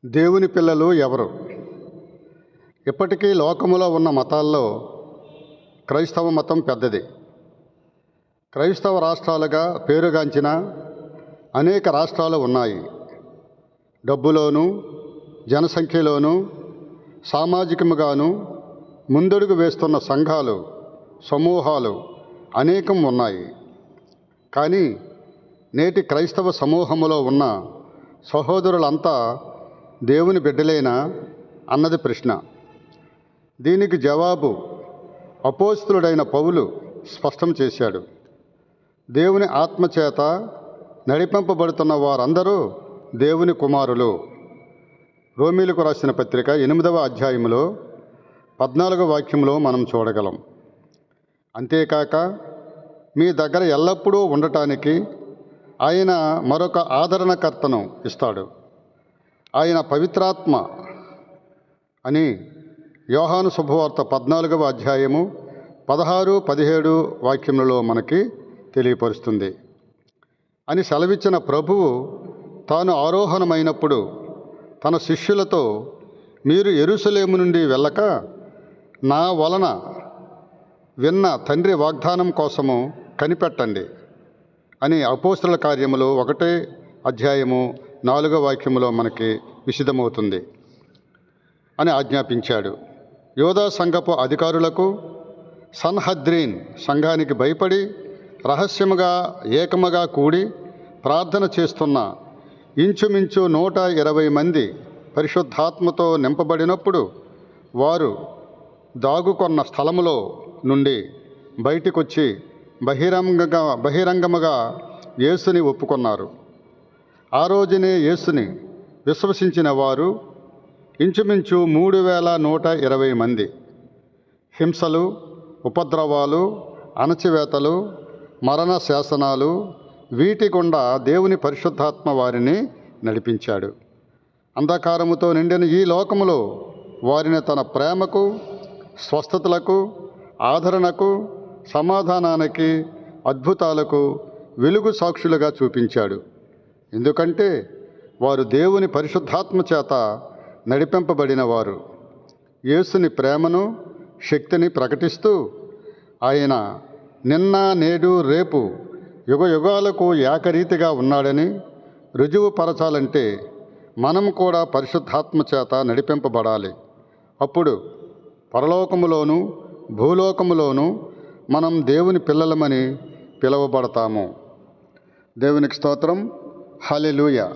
దేవుని పిల్లలు ఎవరు? ఇప్పటికీ లోకములో ఉన్న మతాల్లో క్రైస్తవ మతం పెద్దది. క్రైస్తవ రాష్ట్రాలుగా పేరుగాంచిన అనేక రాష్ట్రాలు ఉన్నాయి. డబ్బులోనూ జనసంఖ్యలోనూ సామాజికముగాను ముందడుగు వేస్తున్న సంఘాలు, సమూహాలు అనేకం ఉన్నాయి. కానీ నేటి క్రైస్తవ సమూహములో ఉన్న సహోదరులంతా దేవుని బిడ్డలేనా అన్నది ప్రశ్న. దీనికి జవాబు అపోస్తలుడైన పౌలు స్పష్టం చేశాడు. దేవుని ఆత్మచేత నడిపింపబడుతున్న వారందరూ దేవుని కుమారులు. రోమీలకు రాసిన పత్రిక 8వ అధ్యాయంలో 14వ వాక్యంలో మనం చూడగలం. అంతేకాక మీ దగ్గర ఎల్లప్పుడూ ఉండటానికి ఆయన మరొక ఆదరణకర్తను ఇస్తాడు. ఆయన పవిత్రాత్మ అని యోహాను శుభవార్త 14వ అధ్యాయము 16, 17 వాక్యములలో మనకి తెలియపరుస్తుంది. అని సెలవిచ్చిన ప్రభువు తాను ఆరోహణమైనప్పుడు తన శిష్యులతో, మీరు యెరూషలేము నుండి వెళ్ళక నా వలన విన్న తండ్రి వాగ్దానం కోసము కనిపెట్టండి అని అపోస్తలుల కార్యములు 1వ అధ్యాయము 4వ వాక్యములో మనకి విశదమవుతుంది అని ఆజ్ఞాపించాడు. యోధా సంఘపు అధికారులకు సన్హద్రీన్ సంఘానికి భయపడి రహస్యముగా ఏకముగా కూడి ప్రార్థన చేస్తున్న ఇంచుమించు 120 మంది పరిశుద్ధాత్మతో నింపబడినప్పుడు వారు దాగుకొన్న స్థలములో నుండి బయటికొచ్చి బహిరంగముగా యేసుని ఒప్పుకొన్నారు. ఆ రోజునే యేసుని విశ్వసించిన వారు ఇంచుమించు 3120 మంది. హింసలు, ఉపద్రవాలు, అణచివేతలు, మరణ శాసనాలు, వీటి గుండా దేవుని పరిశుద్ధాత్మ వారిని నడిపించాడు. అంధకారముతో నిండిన ఈ లోకములో వారిని తన ప్రేమకు, స్వస్థతలకు, ఆదరణకు, సమాధానానికి, అద్భుతాలకు వెలుగు సాక్షులుగా చూపించాడు. ఎందుకంటే వారు దేవుని పరిశుద్ధాత్మ చేత నడిపింపబడిన వారు. యేసుని ప్రేమను, శక్తిని ప్రకటిస్తూ ఆయన నిన్న, నేడు, రేపు యుగయుగాలకు ఏకరీతిగా ఉన్నాడని రుజువుపరచాలంటే మనం కూడా పరిశుద్ధాత్మ చేత నడిపింపబడాలి. అప్పుడు పరలోకములోను భూలోకములోను మనం దేవుని పిల్లలమని పిలువబడతాము. దేవునికి స్తోత్రం. హల్లెలూయా.